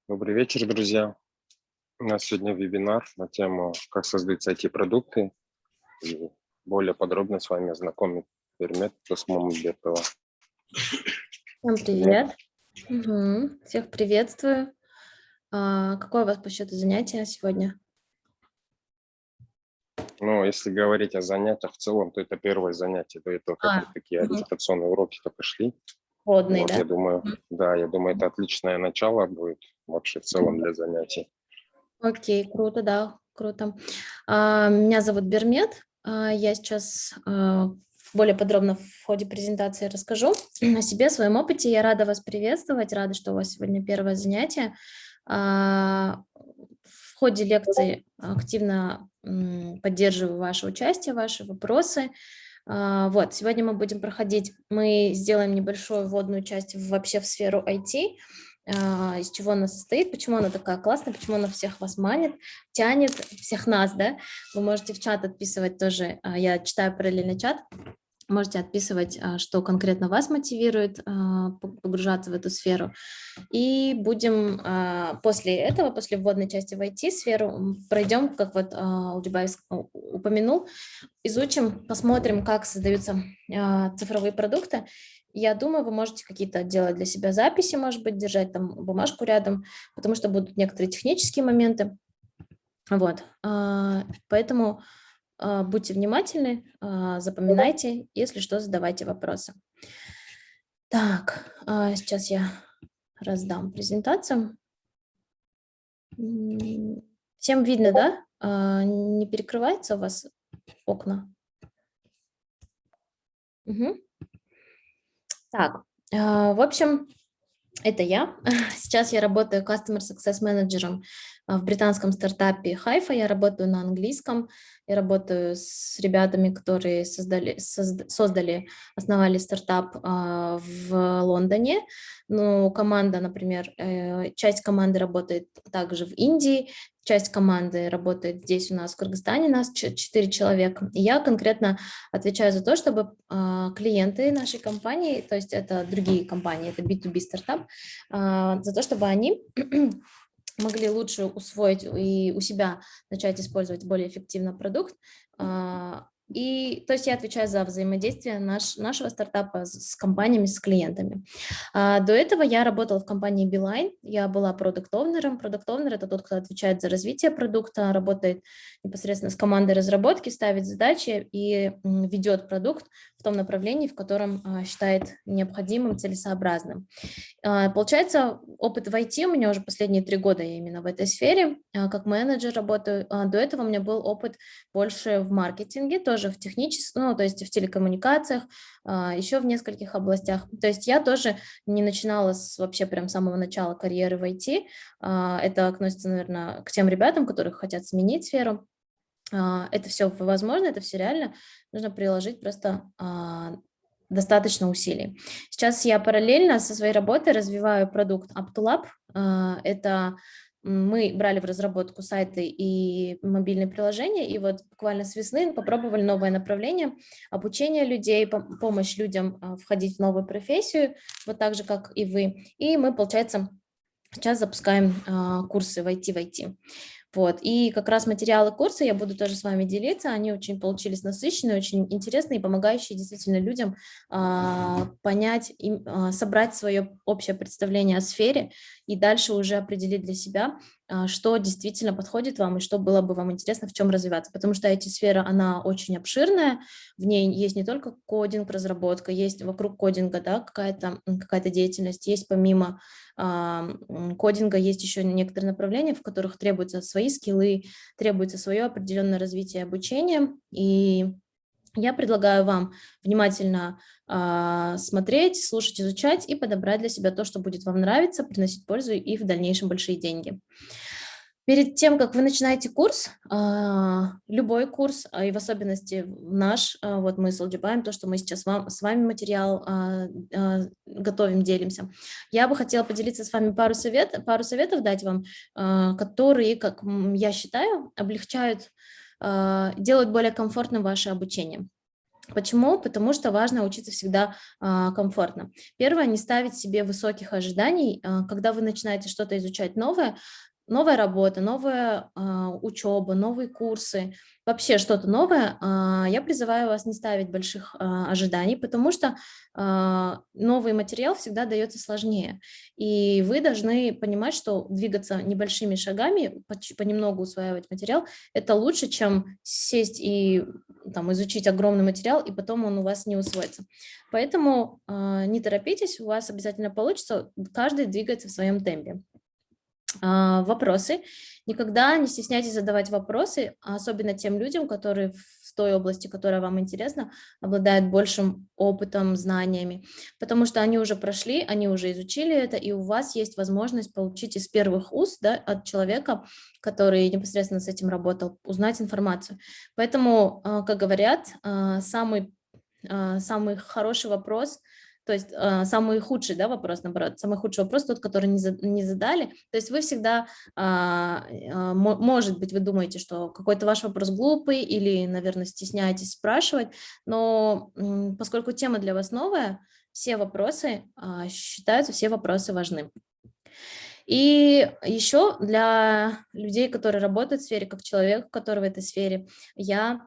Добрый вечер, друзья. У нас сегодня вебинар на тему «Как создать IT-продукты». И более подробно с вами знакомит Пермет Тосмомбетова. Всем привет. Всех приветствую. Какое у вас по счету занятие сегодня? Ну, если говорить о занятиях в целом, то это первое занятие. До этого как бы такие ориентационные уроки-то пошли. Вводный, Вот, да? я думаю, это отличное начало будет вообще в целом для занятий. Окей, круто, да, круто. Меня зовут Бермет. Я сейчас более подробно в ходе презентации расскажу о себе, о своем опыте. Я рада вас приветствовать, рада, что у вас сегодня первое занятие. В ходе лекции активно поддерживаю ваше участие, ваши вопросы. Вот, сегодня мы сделаем небольшую вводную часть вообще в сферу IT, из чего она состоит, почему она такая классная, почему она всех вас манит, тянет, всех нас, да. Вы можете в чат отписывать тоже, я читаю параллельно чат, можете отписывать, что конкретно вас мотивирует погружаться в эту сферу. И будем после этого, после вводной части в IT-сферу, пройдем, как вот Улдибаев упомянул, изучим, посмотрим, как создаются цифровые продукты. Я думаю, вы можете какие-то делать для себя записи, может быть, держать там бумажку рядом, потому что будут некоторые технические моменты. Вот. Поэтому будьте внимательны, запоминайте, если что, задавайте вопросы. Так, сейчас я раздам презентацию. Всем видно, да? Не перекрывается у вас окна? Угу. Так, в общем, это я. Сейчас я работаю Customer Success Manager в британском стартапе Haifa. Я работаю на английском. Я работаю с ребятами, которые основали стартап в Лондоне. Ну, команда, например, часть команды работает также в Индии, часть команды работает здесь у нас в Кыргызстане, нас 4 человека. И я конкретно отвечаю за то, чтобы клиенты нашей компании, то есть это другие компании, это B2B стартап, за то, чтобы они могли лучше усвоить и у себя начать использовать более эффективно продукт. И, то есть я отвечаю за взаимодействие нашего стартапа с компаниями, с клиентами. До этого я работала в компании Beeline, я была продукт-овнером. Продукт-овнер – это тот, кто отвечает за развитие продукта, работает непосредственно с командой разработки, ставит задачи и ведет продукт в том направлении, в котором считает необходимым, целесообразным. Получается, опыт в IT у меня уже последние 3 года, я именно в этой сфере, как менеджер работаю. До этого у меня был опыт больше в маркетинге, тоже в техническом, ну, то есть в телекоммуникациях, еще в нескольких областях. То есть я тоже не начинала вообще прям с самого начала карьеры в IT. Это относится, наверное, к тем ребятам, которые хотят сменить сферу. Это все возможно, это все реально. Нужно приложить просто достаточно усилий. Сейчас я параллельно со своей работой развиваю продукт Up2Lab. Это мы брали в разработку сайты и мобильные приложения, и вот буквально с весны попробовали новое направление обучения людей, помощь людям входить в новую профессию, вот так же, как и вы. И мы, получается, сейчас запускаем курсы в IT. Вот. И как раз материалы курса я буду тоже с вами делиться. Они очень получились насыщенные, очень интересные, помогающие действительно людям понять, собрать свое общее представление о сфере и дальше уже определить для себя, что действительно подходит вам и что было бы вам интересно, в чем развиваться. Потому что IT-сфера, она очень обширная, в ней есть не только кодинг, разработка, есть вокруг кодинга, да, какая-то деятельность, есть помимо кодинга, есть еще некоторые направления, в которых требуются свои скиллы, требуется свое определенное развитие и обучение. И я предлагаю вам внимательно смотреть, слушать, изучать и подобрать для себя то, что будет вам нравиться, приносить пользу и в дальнейшем большие деньги. Перед тем, как вы начинаете курс, любой курс, и в особенности наш, вот мы с Алджибаем, то, что мы сейчас с вами материал готовим, делимся, я бы хотела поделиться с вами пару советов дать вам, которые, как я считаю, облегчают, делают более комфортным ваше обучение. Почему? Потому что важно учиться всегда комфортно. Первое, не ставить себе высоких ожиданий. Когда вы начинаете что-то изучать новое, новая работа, новая учеба, новые курсы, вообще что-то новое, я призываю вас не ставить больших ожиданий, потому что новый материал всегда дается сложнее. И вы должны понимать, что двигаться небольшими шагами, понемногу усваивать материал, это лучше, чем сесть и там, изучить огромный материал, и потом он у вас не усвоится. Поэтому не торопитесь, у вас обязательно получится, каждый двигается в своем темпе. Вопросы. Никогда не стесняйтесь задавать вопросы, особенно тем людям, которые в той области, которая вам интересна, обладают большим опытом, знаниями, потому что они уже прошли, они уже изучили это, и у вас есть возможность получить из первых уст, да, от человека, который непосредственно с этим работал, узнать информацию. Поэтому, как говорят, самый хороший вопрос, то есть самый худший, да, вопрос, наоборот, самый худший вопрос тот, который не задали. То есть вы всегда, может быть, вы думаете, что какой-то ваш вопрос глупый или, наверное, стесняетесь спрашивать, но поскольку тема для вас новая, все вопросы считаются, все вопросы важны. И еще для людей, которые работают в сфере, как человек, который в этой сфере, я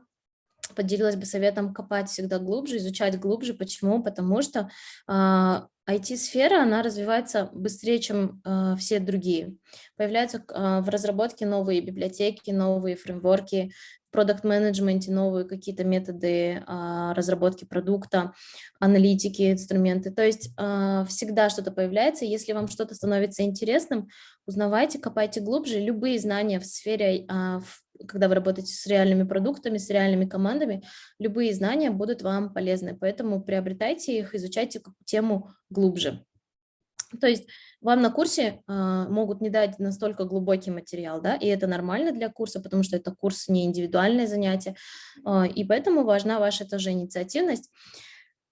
поделилась бы советом копать всегда глубже, изучать глубже. Почему? Потому что IT-сфера, она развивается быстрее, чем все другие. Появляются в разработке новые библиотеки, новые фреймворки, в продакт-менеджменте новые какие-то методы разработки продукта, аналитики, инструменты. То есть всегда что-то появляется. Если вам что-то становится интересным, узнавайте, копайте глубже. Любые знания в сфере, когда вы работаете с реальными продуктами, с реальными командами, любые знания будут вам полезны. Поэтому приобретайте их, изучайте тему глубже. То есть вам на курсе могут не дать настолько глубокий материал, да, и это нормально для курса, потому что это курс не индивидуальное занятие, и поэтому важна ваша тоже инициативность.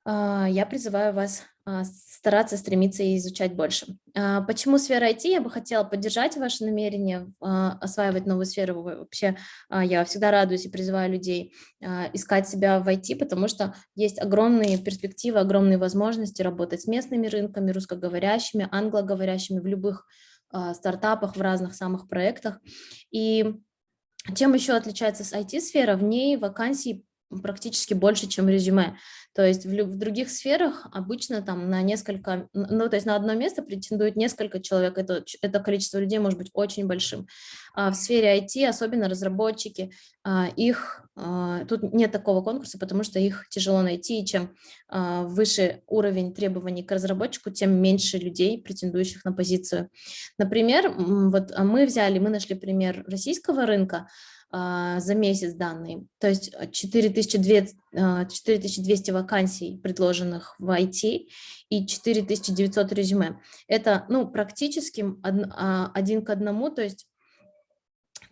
Я призываю вас стараться, стремиться и изучать больше. Почему сфера IT? Я бы хотела поддержать ваше намерение осваивать новую сферу. Вообще, я всегда радуюсь и призываю людей искать себя в IT, потому что есть огромные перспективы, огромные возможности работать с местными рынками, русскоговорящими, англоговорящими в любых стартапах, в разных самых проектах. И чем еще отличается IT-сфера? В ней вакансий практически больше, чем резюме. То есть в других сферах обычно там на несколько, ну, то есть на одно место претендует несколько человек, это количество людей может быть очень большим. А в сфере IT, особенно разработчики, тут нет такого конкурса, потому что их тяжело найти, и чем выше уровень требований к разработчику, тем меньше людей, претендующих на позицию. Например, вот мы нашли пример российского рынка, за месяц данные, то есть 4200 вакансий, предложенных в IT, и 4900 резюме. Это, ну, практически один к одному, то есть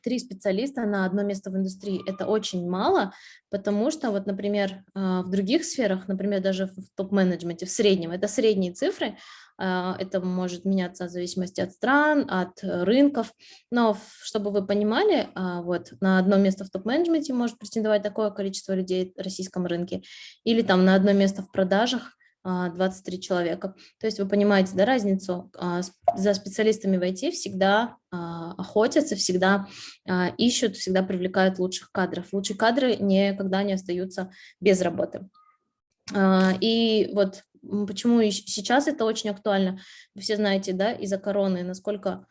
3 специалиста на одно место в индустрии. Это очень мало, потому что, вот, например, в других сферах, например, даже в топ-менеджменте, в среднем, это средние цифры, это может меняться в зависимости от стран, от рынков, но чтобы вы понимали, вот на одно место в топ-менеджменте может претендовать такое количество людей в российском рынке, или там на одно место в продажах 23 человека. То есть вы понимаете, да, разницу? За специалистами в IT всегда охотятся, всегда ищут, всегда привлекают лучших кадров. Лучшие кадры никогда не остаются без работы. И вот почему сейчас это очень актуально. Вы все знаете, да, из-за короны, насколько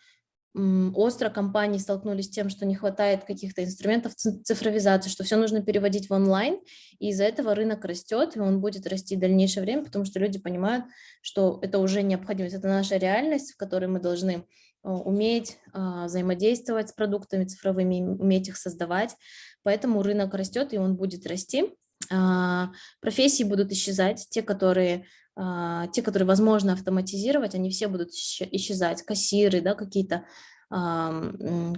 остро компании столкнулись с тем, что не хватает каких-то инструментов цифровизации, что все нужно переводить в онлайн, и из-за этого рынок растет, и он будет расти в дальнейшее время, потому что люди понимают, что это уже необходимость, это наша реальность, в которой мы должны уметь взаимодействовать с продуктами цифровыми, уметь их создавать, поэтому рынок растет, и он будет расти. Профессии будут исчезать, те, которые возможно автоматизировать, они все будут исчезать, кассиры, да,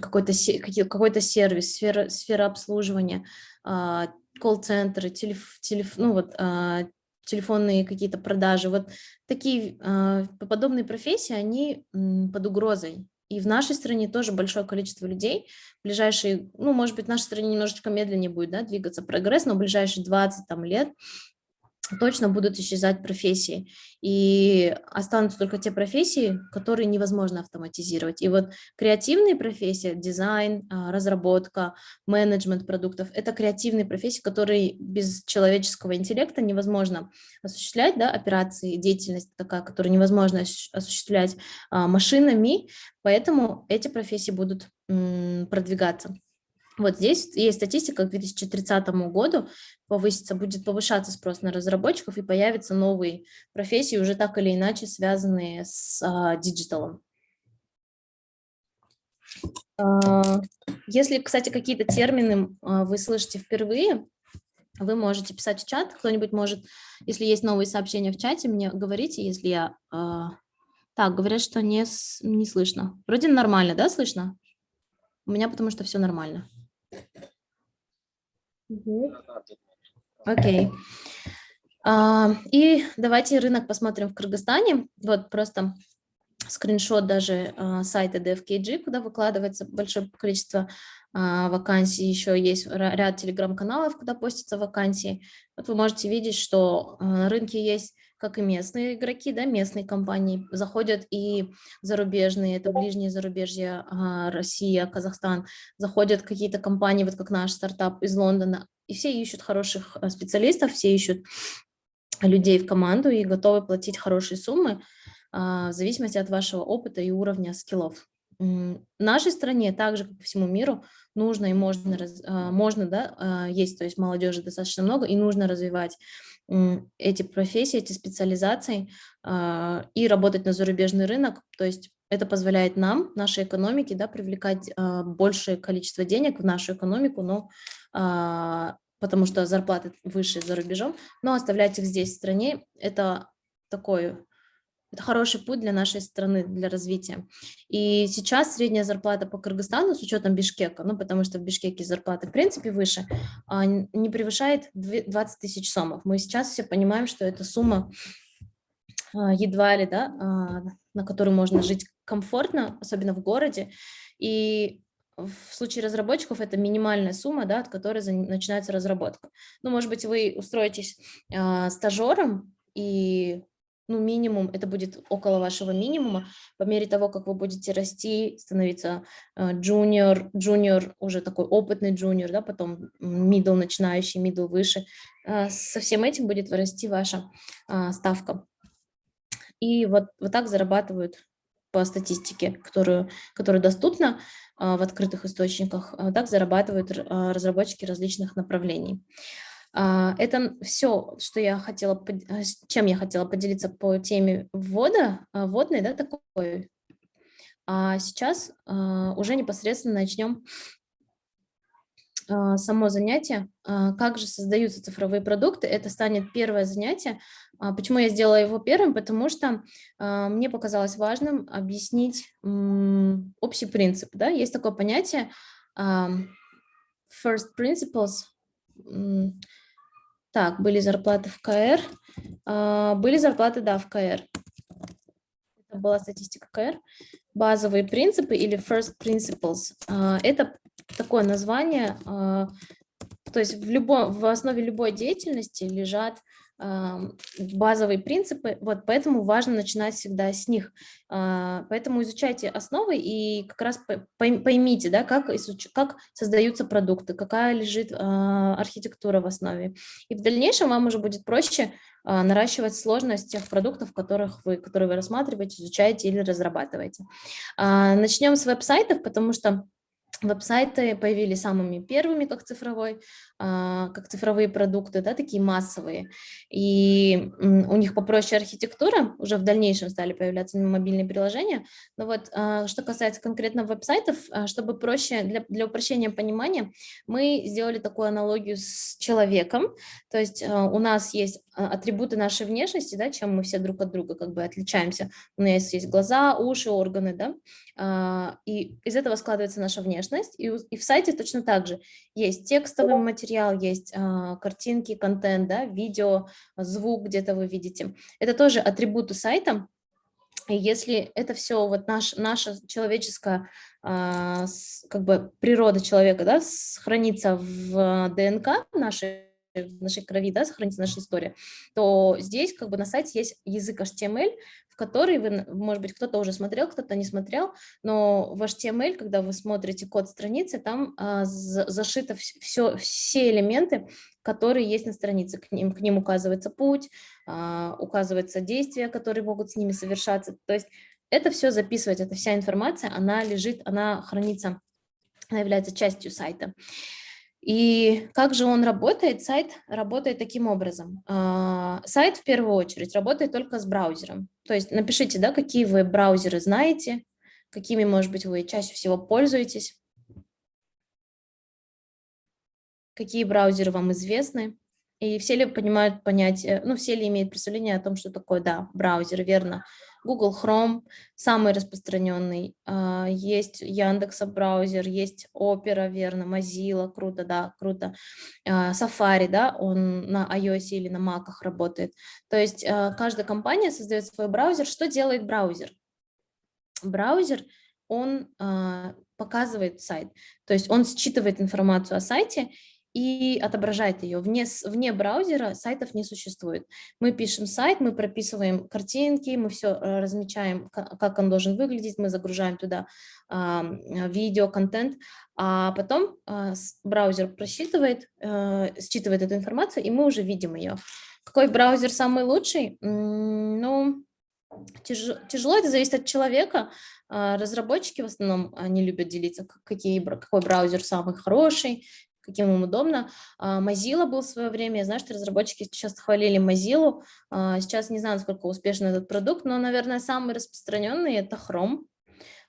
какой-то сервис, сфера обслуживания, колл-центры, телефонные какие-то продажи. Вот такие подобные профессии, они под угрозой. И в нашей стране тоже большое количество людей. Ближайшие, ну, может быть, в нашей стране немножечко медленнее будет, да, двигаться прогресс, но в ближайшие 20 там, лет точно будут исчезать профессии, и останутся только те профессии, которые невозможно автоматизировать. И вот креативные профессии, дизайн, разработка, менеджмент продуктов – это креативные профессии, которые без человеческого интеллекта невозможно осуществлять, да, операции, деятельность такая, которую невозможно осуществлять машинами, поэтому эти профессии будут продвигаться. Вот здесь есть статистика к 2030 году, будет повышаться спрос на разработчиков и появятся новые профессии, уже так или иначе связанные с диджиталом. Если, кстати, какие-то термины вы слышите впервые, вы можете писать в чат, кто-нибудь может, если есть новые сообщения в чате, мне говорите, если я... Так, говорят, что не слышно. Вроде нормально, да, слышно? У меня потому что все нормально. Окей. И давайте рынок посмотрим в Кыргызстане. Вот просто скриншот даже сайта DFKG, куда выкладывается большое количество вакансий. Еще есть ряд телеграм-каналов, куда постятся вакансии. Вот вы можете видеть, что на рынке есть как и местные игроки, да, местные компании, заходят и зарубежные, это ближние зарубежья, Россия, Казахстан, заходят какие-то компании, вот как наш стартап из Лондона, и все ищут хороших специалистов, все ищут людей в команду и готовы платить хорошие суммы в зависимости от вашего опыта и уровня скиллов. В нашей стране, так же как и всему миру, нужно и можно, да, есть, то есть молодежи достаточно много, и нужно развивать эти профессии, эти специализации и работать на зарубежный рынок, то есть это позволяет нам, нашей экономике, да, привлекать большее количество денег в нашу экономику, но потому что зарплаты выше за рубежом, но оставлять их здесь, в стране, это хороший путь для нашей страны, для развития. И сейчас средняя зарплата по Кыргызстану с учетом Бишкека, ну, потому что в Бишкеке зарплаты в принципе выше, не превышает 20 тысяч сомов. Мы сейчас все понимаем, что эта сумма едва ли, да, на которую можно жить комфортно, особенно в городе. И в случае разработчиков это минимальная сумма, да, от которой начинается разработка. Ну, может быть, вы устроитесь стажером, и ну, минимум, это будет около вашего минимума. По мере того, как вы будете расти, становиться джуниор, уже такой опытный джуниор, да, потом middle начинающий, middle выше, со всем этим будет расти ваша ставка. И вот так зарабатывают по статистике, которая доступна в открытых источниках, так зарабатывают разработчики различных направлений. Это все, что я хотела, чем я хотела поделиться по теме вводной, да, такой. А сейчас уже непосредственно начнем само занятие, как же создаются цифровые продукты. Это станет первое занятие. Почему я сделала его первым? Потому что мне показалось важным объяснить общий принцип. Да? Есть такое понятие first principles. Так, были зарплаты в КР. Были зарплаты, да, в КР. Это была статистика КР. Базовые принципы или first principles. Это такое название, то есть в основе любой деятельности лежат базовые принципы, вот поэтому важно начинать всегда с них. Поэтому изучайте основы и как раз поймите, да, как создаются продукты, какая лежит архитектура в основе. И в дальнейшем вам уже будет проще наращивать сложность тех продуктов, которые вы рассматриваете, изучаете или разрабатываете. Начнем с веб-сайтов, потому что веб-сайты появились самыми первыми, как цифровые продукты, да, такие массовые. И у них попроще архитектура, уже в дальнейшем стали появляться мобильные приложения. Но вот что касается конкретно веб-сайтов, чтобы проще, для упрощения понимания, мы сделали такую аналогию с человеком. То есть у нас есть атрибуты нашей внешности, да, чем мы все друг от друга как бы отличаемся. У нас есть глаза, уши, органы, да, и из этого складывается наша внешность. И в сайте точно так же есть текстовый материал, есть картинки, контент, да, видео, звук где-то вы видите. Это тоже атрибуты сайта, И если это все вот наша человеческая, как бы природа человека, да, сохранится в ДНК в нашей крови, да, сохранится наша история, то здесь как бы на сайте есть язык HTML, в который вы, может быть, кто-то уже смотрел, кто-то не смотрел, но в HTML, когда вы смотрите код страницы, там зашито все элементы, которые есть на странице. К ним указывается путь, указываются действия, которые могут с ними совершаться. То есть это все записывать, эта вся информация, она лежит, она хранится, она является частью сайта. И как же он работает? Сайт работает таким образом. Сайт в первую очередь работает только с браузером. То есть напишите, да, какие вы браузеры знаете, какими, может быть, вы чаще всего пользуетесь, какие браузеры вам известны, и все ли понимают понятие, ну, все ли имеют представление о том, что такое, да, браузер, верно. Google Chrome самый распространенный, есть Яндекса браузер, есть Opera, верно, Mozilla, круто, да, круто. Safari, да, он на iOS или на Mac работает. То есть каждая компания создает свой браузер. Что делает браузер? Браузер, он показывает сайт, то есть он считывает информацию о сайте и отображает ее. Вне браузера сайтов не существует. Мы пишем сайт, мы прописываем картинки, мы все размечаем, как он должен выглядеть, мы загружаем туда видео, контент, а потом браузер просчитывает, считывает эту информацию, и мы уже видим ее. Какой браузер самый лучший? Ну, тяжело, это зависит от человека. Разработчики в основном не любят делиться, какой браузер самый хороший, каким им удобно. Mozilla был в свое время, я знаю, что разработчики часто хвалили Mozilla. Сейчас не знаю, насколько успешен этот продукт, но, наверное, самый распространенный – это Chrome,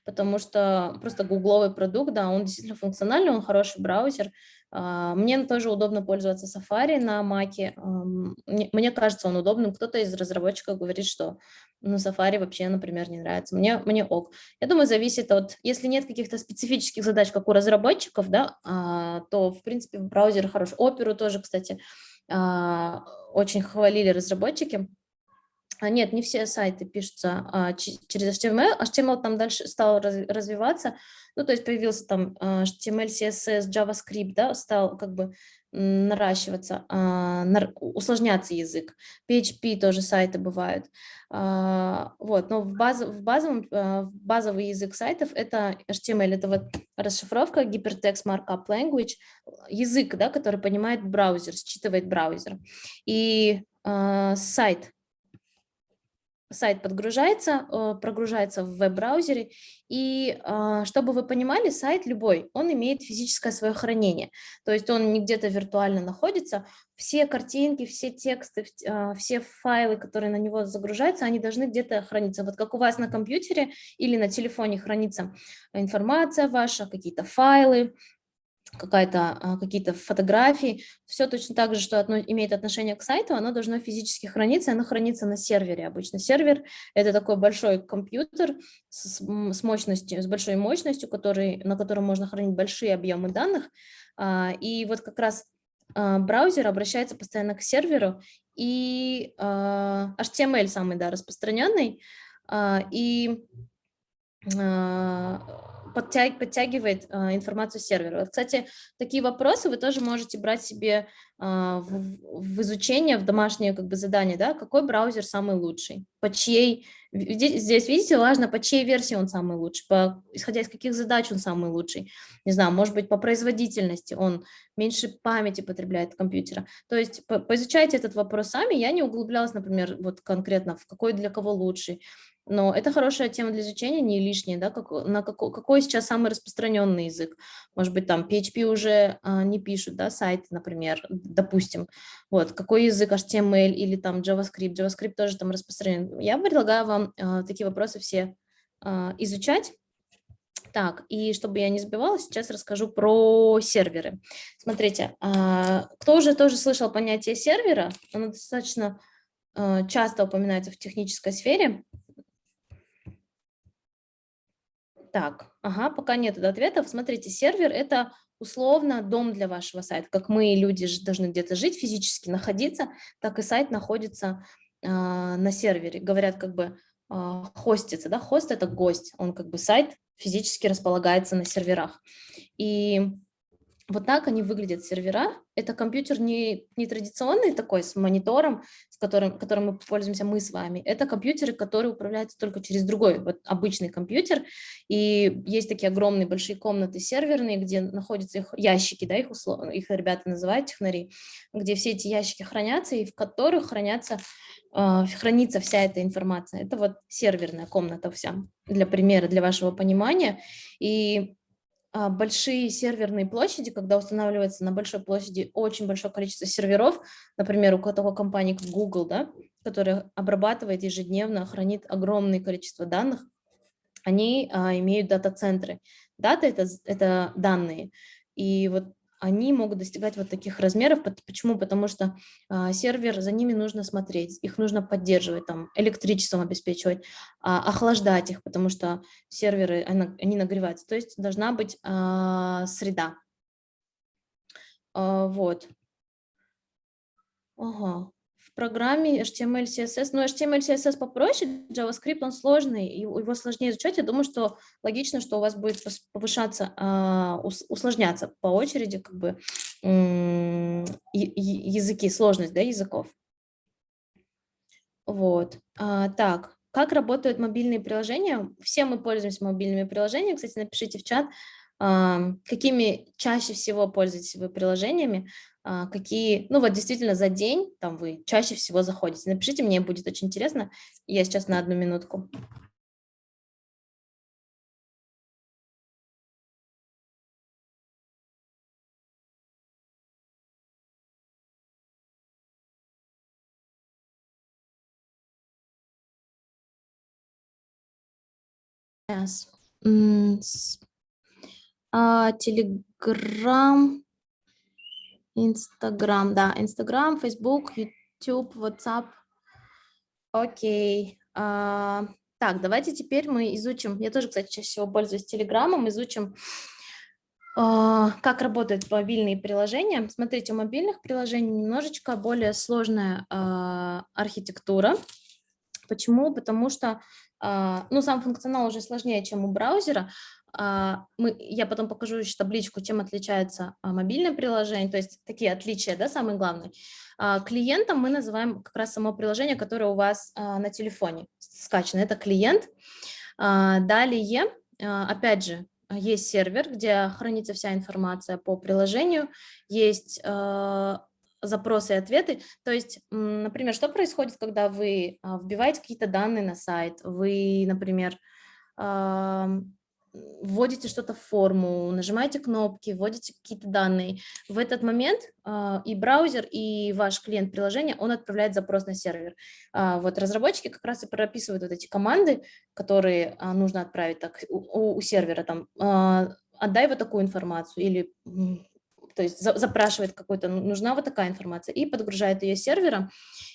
потому что просто гугловый продукт, да, он действительно функциональный, он хороший браузер. Мне тоже удобно пользоваться Safari на Mac. Мне кажется, он удобным. Кто-то из разработчиков говорит, что ну, Safari вообще, например, не нравится. Мне ок. Я думаю, зависит от... Если нет каких-то специфических задач, как у разработчиков, да, то, в принципе, браузер хороший. Оперу тоже, кстати, очень хвалили разработчики. Нет, не все сайты пишутся через HTML. HTML там дальше стал развиваться. Ну, то есть появился там HTML, CSS, JavaScript, да, стал как бы наращиваться, усложняться язык. PHP тоже сайты бывают. Вот, но базовый язык сайтов это HTML, это вот расшифровка Hypertext Markup Language, язык, да, который понимает браузер, считывает браузер. И сайт прогружается в веб-браузере, и чтобы вы понимали, сайт любой, он имеет физическое свое хранение, то есть он не где-то виртуально находится, все картинки, все тексты, все файлы, которые на него загружаются, они должны где-то храниться. Вот как у вас на компьютере или на телефоне хранится информация ваша, какие-то файлы, какие-то фотографии, все точно так же, что имеет отношение к сайту, оно должно физически храниться, оно хранится на сервере. Обычно сервер – это такой большой компьютер с мощностью, с большой мощностью, на котором можно хранить большие объемы данных. И вот как раз браузер обращается постоянно к серверу, и HTML самый, да, распространенный, и подтягивает информацию сервера. Вот, кстати, такие вопросы вы тоже можете брать себе в изучение, в домашнее как бы задание, да, какой браузер самый лучший, по чьей, здесь, видите, важно, по чьей версии он самый лучший, исходя из каких задач он самый лучший, не знаю, может быть, по производительности он меньше памяти потребляет компьютера. То есть поизучайте этот вопрос сами, я не углублялась, например, вот конкретно в какой для кого лучший, но это хорошая тема для изучения, не лишняя, да, какой сейчас самый распространенный язык. Может быть, там PHP уже не пишут, да, сайты, например, допустим. Вот, какой язык HTML или там JavaScript. JavaScript тоже там распространен. Я предлагаю вам такие вопросы все изучать. Так, и чтобы я не забывала, сейчас расскажу про серверы. Смотрите, кто уже тоже слышал понятие сервера, оно достаточно часто упоминается в технической сфере. Так, ага, пока нет ответов. Смотрите, сервер – это условно дом для вашего сайта. Как мы, люди, должны где-то жить, физически находиться, так и сайт находится на сервере. Говорят, как бы хостится, да, хост – это гость, он как бы сайт физически располагается на серверах. И вот так они выглядят, сервера. Это компьютер не традиционный такой, с монитором, которым мы пользуемся мы с вами. Это компьютеры, которые управляются только через другой, вот обычный компьютер. И есть такие огромные большие комнаты серверные, где находятся их ящики, да, их ребята называют технари, где все эти ящики хранятся и в которых хранится вся эта информация. Это вот серверная комната вся, для примера, для вашего понимания. И большие серверные площади, когда устанавливается на большой площади очень большое количество серверов, например, у такой компании, как Google, да, которая обрабатывает ежедневно, хранит огромное количество данных, они имеют дата-центры. Дата – это данные. И вот они могут достигать вот таких размеров. Почему? Потому что сервер, за ними нужно смотреть, их нужно поддерживать, там, электричеством обеспечивать, охлаждать их, потому что серверы, они нагреваются. То есть должна быть среда. Вот. Ага. В программе HTML, CSS, ну, HTML, CSS попроще, JavaScript, он сложный, и его сложнее изучать. Я думаю, что логично, что у вас будет повышаться, усложняться по очереди, как бы, языки, сложность, да, языков. Вот. Так, как работают мобильные приложения? Все мы пользуемся мобильными приложениями. Кстати, напишите в чат, какими чаще всего пользуетесь вы приложениями, какие, ну вот действительно за день там вы чаще всего заходите. Напишите, мне будет очень интересно. Я сейчас на 1 минутку. Сейчас. Телеграм, Инстаграм, да, Инстаграм, Фейсбук, Ютуб, Ватсап. Окей. Так, давайте теперь мы изучим, я тоже, кстати, чаще всего пользуюсь Телеграмом, изучим, как работают мобильные приложения. Смотрите, у мобильных приложений немножечко более сложная архитектура. Почему? Потому что ну, сам функционал уже сложнее, чем у браузера. Я потом покажу еще табличку, чем отличается мобильное приложение, то есть такие отличия, да, самые главные. Клиентом мы называем как раз само приложение, которое у вас на телефоне скачано. Это клиент. Далее, опять же, есть сервер, где хранится вся информация по приложению, есть запросы и ответы. То есть, например, что происходит, когда вы вбиваете какие-то данные на сайт, вы, например, вводите что-то в форму, нажимаете кнопки, вводите какие-то данные. В этот момент и браузер, и ваш клиент приложения, он отправляет запрос на сервер. Вот разработчики как раз и прописывают вот эти команды, которые нужно отправить так, у сервера, там, отдай вот такую информацию, или то есть запрашивает какую-то, нужна вот такая информация, и подгружает ее сервером.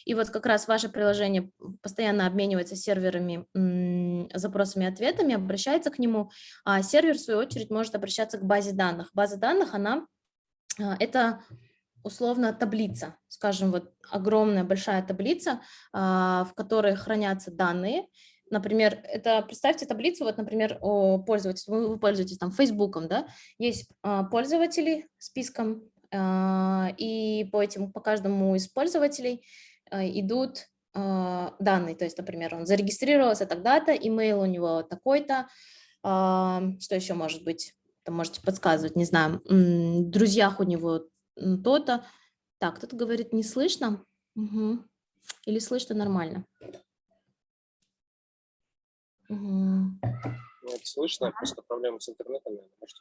И вот как раз ваше приложение постоянно обменивается серверами, запросами и ответами, обращается к нему, а сервер, в свою очередь, может обращаться к базе данных. База данных, это условно таблица, скажем, вот огромная большая таблица, в которой хранятся данные. Например, представьте таблицу, вот, например, вы пользуетесь там Фейсбуком, да, есть пользователи списком, и по каждому из пользователей идут данные, то есть, например, он зарегистрировался тогда-то, имейл у него такой-то, что еще может быть, там можете подсказывать, не знаю, в друзьях у него то-то. Так, кто-то говорит, не слышно? Угу. Или слышно нормально? Угу. Нет, слышно, просто проблемы с интернетом.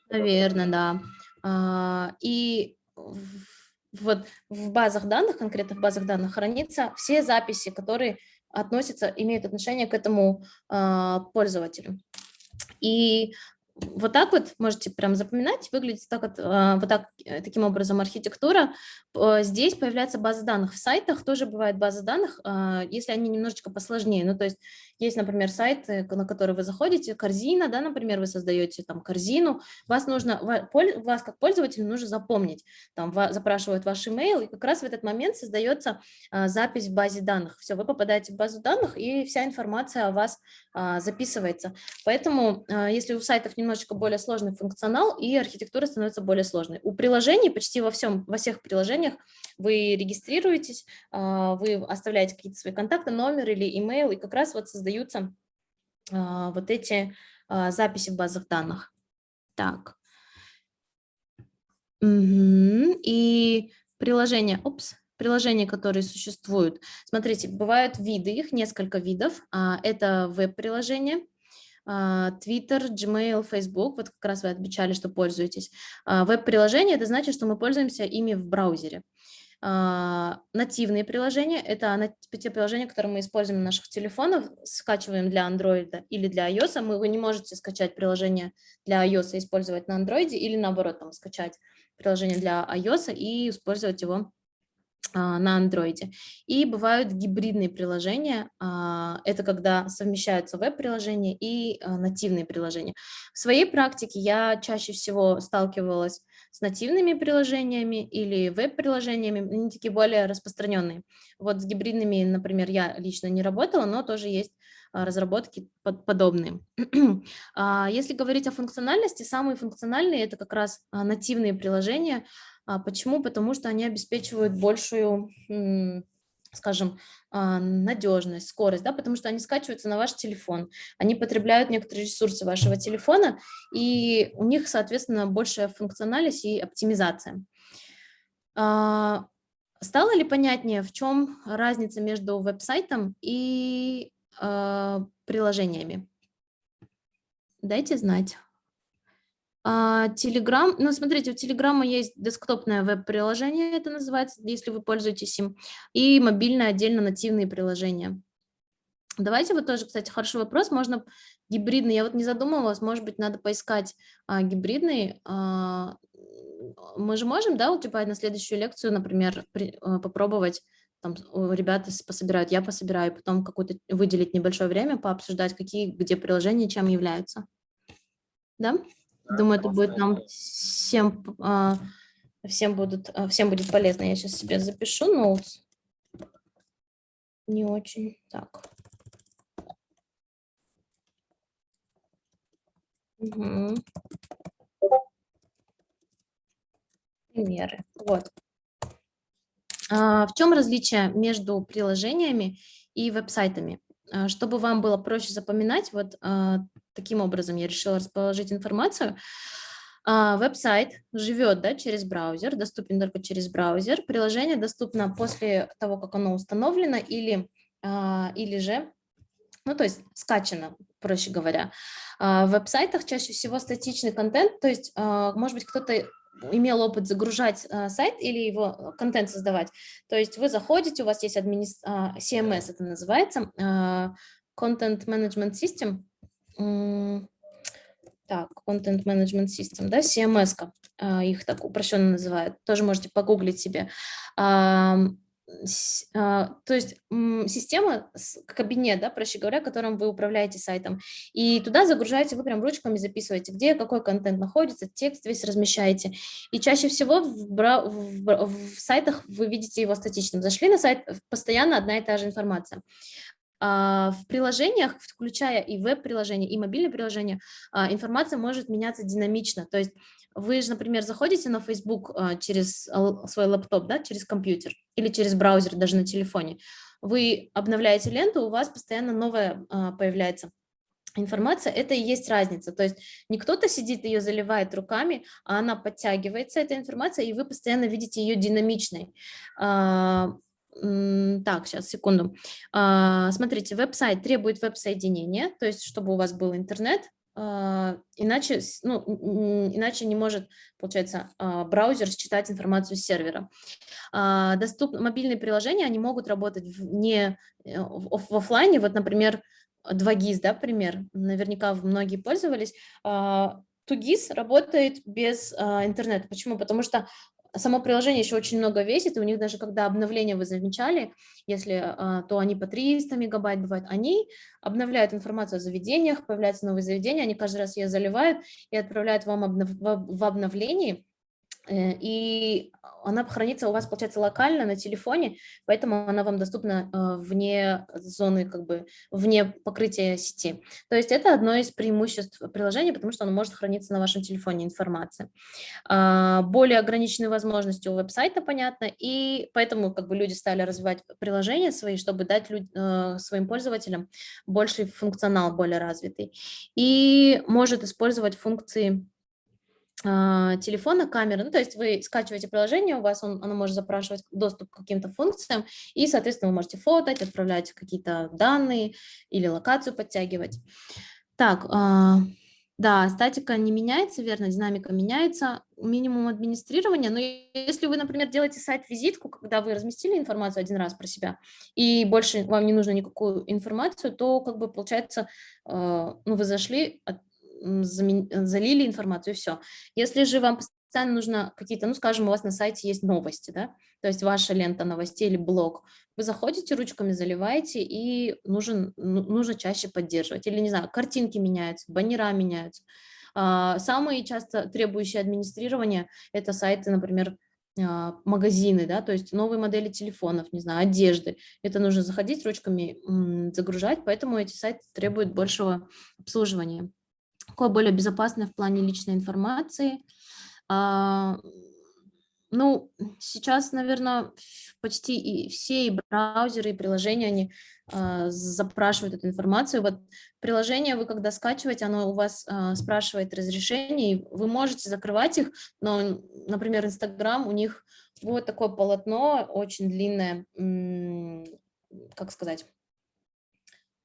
Наверное, да. И вот в базах данных, конкретных базах данных, хранятся все записи, которые имеют отношение к этому пользователю. И Вот так вот можете прям запоминать, выглядит так вот так, таким образом архитектура. Здесь появляется база данных. В сайтах тоже бывает база данных, если они немножечко посложнее. Ну, то есть есть, например, сайты, на которые вы заходите, корзина, да, например, вы создаете там корзину, вас как пользователю нужно запомнить, там запрашивают ваш email, и как раз в этот момент создается запись в базе данных. Все, вы попадаете в базу данных, и вся информация о вас записывается. Поэтому, если у сайтов немножечко более сложный функционал, и архитектура становится более сложной. У приложений почти во всех приложениях вы регистрируетесь, вы оставляете какие-то свои контакты, номер или email, и как раз вот создаются вот эти записи в базах данных. Так. И приложения, которые существуют. Смотрите, бывают виды, их несколько видов. Это веб-приложения, Twitter, Gmail, Facebook, вот как раз вы отмечали, что пользуетесь. Веб-приложения – это значит, что мы пользуемся ими в браузере. Нативные приложения – это те приложения, которые мы используем на наших телефонах, скачиваем для Android или для iOS. Вы не можете скачать приложение для iOS и использовать на Android, или наоборот, там, скачать приложение для iOS и использовать его на андроиде. И бывают гибридные приложения, это когда совмещаются веб-приложения и нативные приложения. В своей практике я чаще всего сталкивалась с нативными приложениями или веб-приложениями, они такие более распространенные. Вот с гибридными, например, я лично не работала, но тоже есть разработки подобные. Если говорить о функциональности, самые функциональные – это как раз нативные приложения. Почему? Потому что они обеспечивают большую, скажем, надежность, скорость, да, потому что они скачиваются на ваш телефон, они потребляют некоторые ресурсы вашего телефона, и у них, соответственно, большая функциональность и оптимизация. Стало ли понятнее, в чем разница между веб-сайтом и приложениями? Дайте знать. Telegram, ну, смотрите, у Телеграма есть десктопное веб-приложение, это называется, если вы пользуетесь им, и мобильное отдельно нативные приложения. Давайте вот тоже, кстати, хороший вопрос, можно гибридный, я вот не задумывалась, может быть, надо поискать гибридный. Мы же можем, да, вот, типа на следующую лекцию, например, попробовать, там ребята пособирают, я пособираю, потом какое-то выделить небольшое время, пообсуждать, где приложения чем являются. Да? Думаю, это будет нам всем будет полезно. Я сейчас себе запишу notes. Не очень. Так. Угу. Примеры. Вот. В чем различие между приложениями и веб-сайтами? Чтобы вам было проще запоминать, вот таким образом я решила расположить информацию. Веб-сайт живет, да, через браузер, доступен только через браузер. Приложение доступно после того, как оно установлено или же, ну, то есть скачано, проще говоря. В веб-сайтах чаще всего статичный контент, то есть, может быть, кто-то имел опыт загружать сайт или его контент создавать. То есть вы заходите, у вас есть CMS, это называется, Content Management System. Так, Content Management System, да, CMS-ка, их так упрощенно называют, тоже можете погуглить себе. То есть система, кабинет, да, проще говоря, которым вы управляете сайтом, и туда загружаете, вы прям ручками записываете, где какой контент находится, текст весь размещаете, и чаще всего в сайтах вы видите его статичным. Зашли на сайт, постоянно одна и та же информация. В приложениях, включая и веб-приложения, и мобильные приложения, информация может меняться динамично. То есть вы же, например, заходите на Facebook через свой лэптоп, да, через компьютер или через браузер, даже на телефоне. Вы обновляете ленту, у вас постоянно новая появляется информация, это и есть разница. То есть не кто-то сидит, ее заливает руками, а она подтягивается, эта информация, и вы постоянно видите ее динамичной. Так, сейчас, секунду. Смотрите, веб-сайт требует веб-соединения, то есть чтобы у вас был интернет, иначе не может, получается, браузер считать информацию с сервера. Мобильные приложения, они могут работать в офлайне, вот, например, 2GIS, да, пример, наверняка многие пользовались. 2GIS работает без интернета. Почему? Потому что само приложение еще очень много весит, и у них даже когда обновления вы замечали, если то они по 300 мегабайт бывают, они обновляют информацию о заведениях, появляются новые заведения, они каждый раз ее заливают и отправляют вам в обновлении, и она хранится у вас, получается, локально на телефоне, поэтому она вам доступна вне зоны, как бы, вне покрытия сети. То есть это одно из преимуществ приложения, потому что оно может храниться на вашем телефоне, информация. Более ограниченные возможности у веб-сайта, понятно, и поэтому как бы люди стали развивать приложения свои, чтобы дать своим пользователям больший функционал, более развитый. И может использовать функции телефона, камеры. Ну, то есть вы скачиваете приложение, у вас оно может запрашивать доступ к каким-то функциям, и, соответственно, вы можете фотать, отправлять какие-то данные или локацию подтягивать. Так, да, статика не меняется, верно, динамика меняется, минимум администрирования, но если вы, например, делаете сайт-визитку, когда вы разместили информацию один раз про себя, и больше вам не нужно никакую информацию, то, как бы, получается, ну, вы зашли, залили информацию, и все. Если же вам постоянно нужно какие-то, ну, скажем, у вас на сайте есть новости, да, то есть ваша лента новостей или блог, вы заходите, ручками заливаете, и нужно чаще поддерживать. Или, не знаю, картинки меняются, баннера меняются. Самые часто требующие администрирования – это сайты, например, магазины, да, то есть новые модели телефонов, не знаю, одежды. Это нужно заходить, ручками загружать, поэтому эти сайты требуют большего обслуживания. Какое более безопасное в плане личной информации. А, Ну, сейчас, наверное, почти все и браузеры, и приложения, они запрашивают эту информацию. Вот приложение вы когда скачиваете, оно у вас спрашивает разрешение, и вы можете закрывать их, но, например, Инстаграм, у них вот такое полотно очень длинное, как сказать,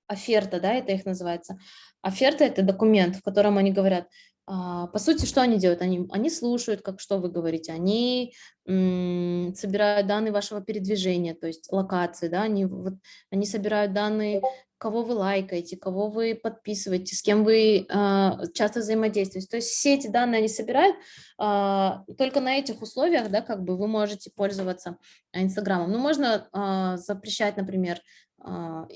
оферта, да, это их называется. Оферта – это документ, в котором они говорят, по сути, что они делают? Они слушают, что вы говорите, они собирают данные вашего передвижения, то есть локации, да, они собирают данные, кого вы лайкаете, кого вы подписываете, с кем вы часто взаимодействуете. То есть все эти данные они собирают, только на этих условиях, да, как бы вы можете пользоваться Инстаграмом. Ну, можно запрещать, например,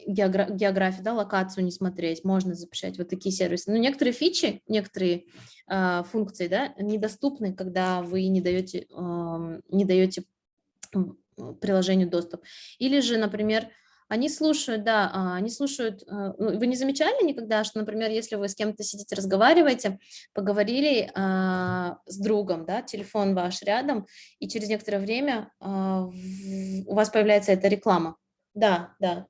географию, да, локацию не смотреть, можно запрещать вот такие сервисы. Но некоторые фичи, некоторые функции, да, недоступны, когда вы не даете приложению доступ. Или же, например, они слушают, да, ну, вы не замечали никогда, что, например, если вы с кем-то сидите, разговариваете, поговорили с другом, да, телефон ваш рядом, и через некоторое время у вас появляется эта реклама. Да, да,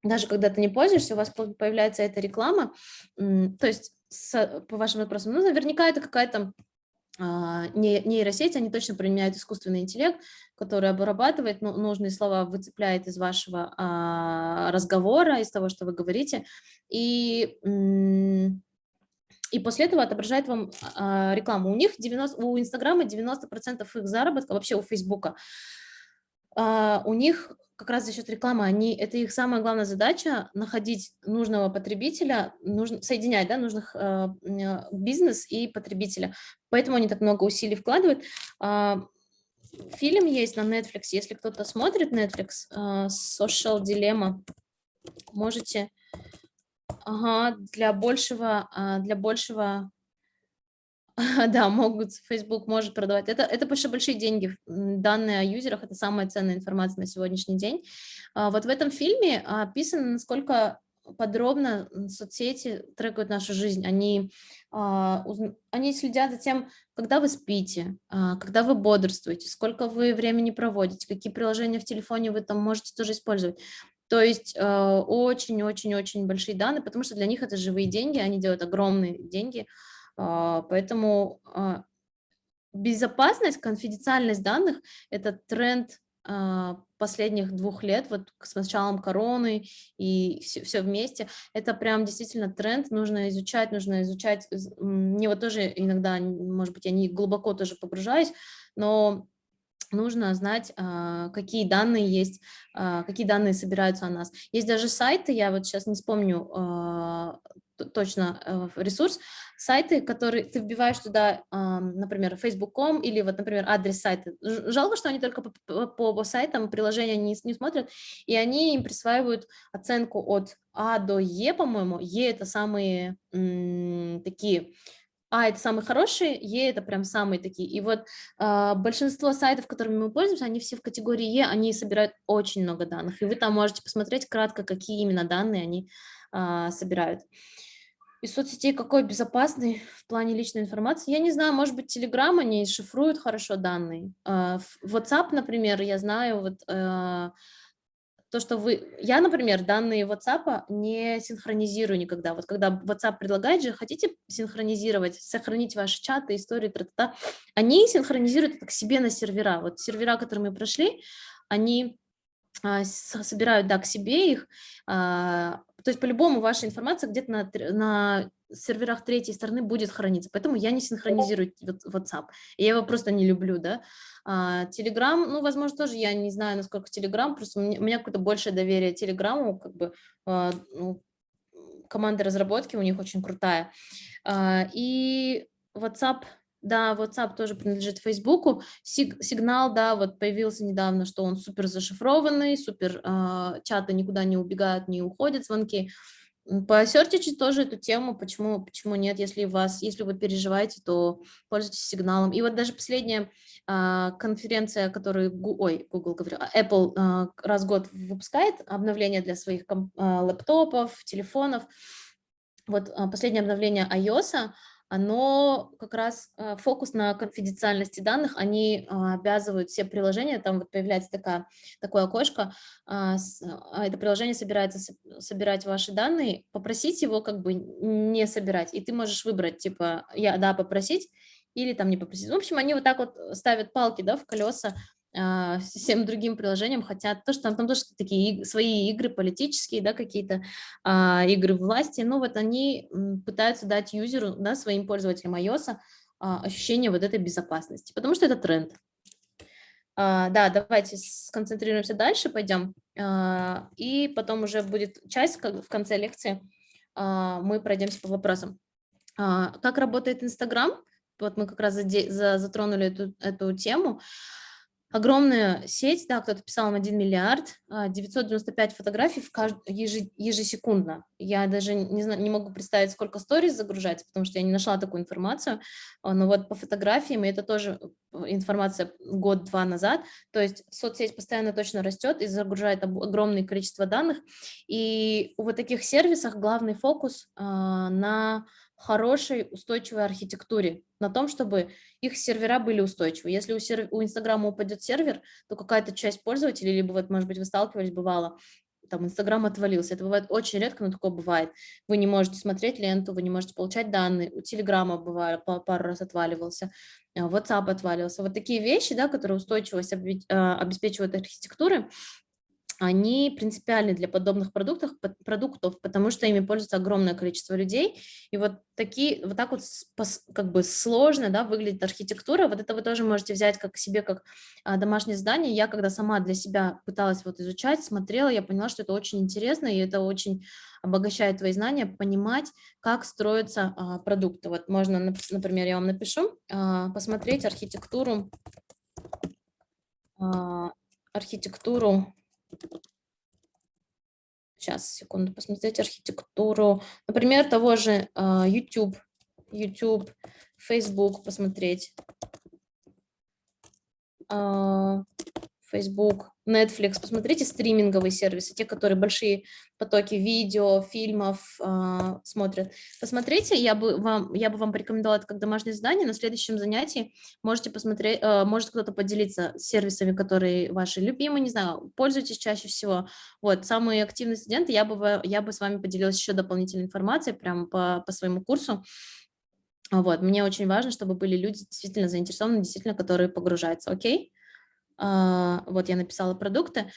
даже когда ты не пользуешься, у вас появляется эта реклама. То есть, по вашим вопросам, ну, наверняка это какая-то нейросеть, они точно применяют искусственный интеллект, который обрабатывает нужные слова, выцепляет из вашего разговора, из того, что вы говорите, и после этого отображает вам рекламу. У Инстаграма 90% их заработка, вообще у Фейсбука, у них как раз за счет рекламы, это их самая главная задача – находить нужного потребителя, соединять, да, нужных бизнес и потребителя. Поэтому они так много усилий вкладывают. Фильм есть на Netflix, если кто-то смотрит Netflix, Social Dilemma, можете, для большего, да, Facebook может продавать. Это очень большие деньги. Данные о юзерах – это самая ценная информация на сегодняшний день. Вот в этом фильме описано, насколько подробно соцсети трекают нашу жизнь. Они следят за тем, когда вы спите, когда вы бодрствуете, сколько вы времени проводите, какие приложения в телефоне вы там можете тоже использовать. То есть очень-очень-очень большие данные, потому что для них это живые деньги, они делают огромные деньги. Поэтому безопасность, конфиденциальность данных – это тренд последних 2 лет, вот с началом короны и все вместе. Это прям действительно тренд, нужно изучать. Мне вот тоже иногда, может быть, я не глубоко тоже погружаюсь, но нужно знать, какие данные есть, какие данные собираются о нас. Есть даже сайты, я вот сейчас не вспомню точно ресурс, сайты, которые ты вбиваешь туда, например, Facebook.com или вот, например, адрес сайта. Жалко, что они только по сайтам приложения не смотрят, и они им присваивают оценку от А до Е, по-моему. Е – это самые такие... А это самые хорошие, Е это прям самые такие. И вот большинство сайтов, которыми мы пользуемся, они все в категории Е, они собирают очень много данных. И вы там можете посмотреть кратко, какие именно данные они собирают. Из соцсетей какой безопасный в плане личной информации? Я не знаю, может быть, Telegram, они шифруют хорошо данные. WhatsApp, например, я знаю, вот то, что я, например, данные WhatsApp не синхронизирую никогда. Вот когда WhatsApp предлагает же, хотите синхронизировать, сохранить ваши чаты, истории, тра-та-та, они синхронизируют это к себе на сервера. Вот сервера, которые мы прошли, они собирают, да, к себе их. То есть по-любому ваша информация где-то на серверах третьей стороны будет храниться, поэтому я не синхронизирую WhatsApp. Я его просто не люблю, да. Telegram, ну, возможно, тоже я не знаю, насколько Telegram, просто у меня какое-то большее доверие Телеграму, как бы ну, команда разработки у них очень крутая. И WhatsApp, да, WhatsApp тоже принадлежит Фейсбуку. Сигнал, да, вот появился недавно, что он супер зашифрованный, супер чаты никуда не убегают, не уходят звонки. Посертичить тоже эту тему, почему нет, если вы переживаете, то пользуйтесь сигналом. И вот даже последняя конференция, которую Google, говорю, Apple раз в год выпускает обновления для своих лэптопов, телефонов. Вот последнее обновление iOS, оно как раз фокус на конфиденциальности данных, они обязывают все приложения, там вот появляется такое окошко, это приложение собирается собирать ваши данные, попросить его как бы не собирать, и ты можешь выбрать, типа, да, попросить, или там не попросить. В общем, они вот так вот ставят палки, да, в колеса всем другим приложениям, хотя там тоже такие свои игры политические, да, какие-то игры власти, но вот они пытаются дать юзеру, да, своим пользователям iOS ощущение вот этой безопасности, потому что это тренд. Да, давайте сконцентрируемся дальше, пойдем, и потом уже будет часть в конце лекции, мы пройдемся по вопросам. Как работает Инстаграм? Вот мы как раз затронули эту тему. Огромная сеть, да, кто-то писал им 1 миллиард, 995 фотографий ежесекундно. Я даже не могу представить, сколько сториз загружается, потому что я не нашла такую информацию. Но вот по фотографиям, и это тоже информация год-два назад, то есть соцсеть постоянно точно растет и загружает огромное количество данных. И у вот таких сервисах главный фокус на хорошей устойчивой архитектуре, на том, чтобы их сервера были устойчивы. Если у Инстаграма упадет сервер, то какая-то часть пользователей, либо вот, может быть, вы сталкивались, бывало, там Инстаграм отвалился. Это бывает очень редко, но такое бывает. Вы не можете смотреть ленту, вы не можете получать данные. У Телеграма бывает пару раз отваливался, WhatsApp отваливался. Вот такие вещи, да, которые устойчивость обеспечивают архитектуры, они принципиальны для подобных продуктов, потому что ими пользуется огромное количество людей. И вот так вот как бы сложно, да, выглядит архитектура. Вот это вы тоже можете взять как себе, как домашнее задание. Я когда сама для себя пыталась вот изучать, смотрела, я поняла, что это очень интересно, и это очень обогащает твои знания, понимать, как строятся продукты. Вот можно, например, я вам напишу, посмотреть архитектуру, сейчас, секунду, посмотреть архитектуру, например, того же YouTube, Facebook посмотреть, Facebook, Netflix, посмотрите стриминговые сервисы, те, которые большие потоки видео, фильмов смотрят. Посмотрите, я бы вам порекомендовала это как домашнее задание. На следующем занятии можете посмотреть, может кто-то поделиться сервисами, которые ваши любимые, не знаю, пользуетесь чаще всего. Вот, самые активные студенты, я бы с вами поделилась еще дополнительной информацией прямо по своему курсу. Вот, мне очень важно, чтобы были люди действительно заинтересованные, действительно, которые погружаются, окей? Вот я написала продукты.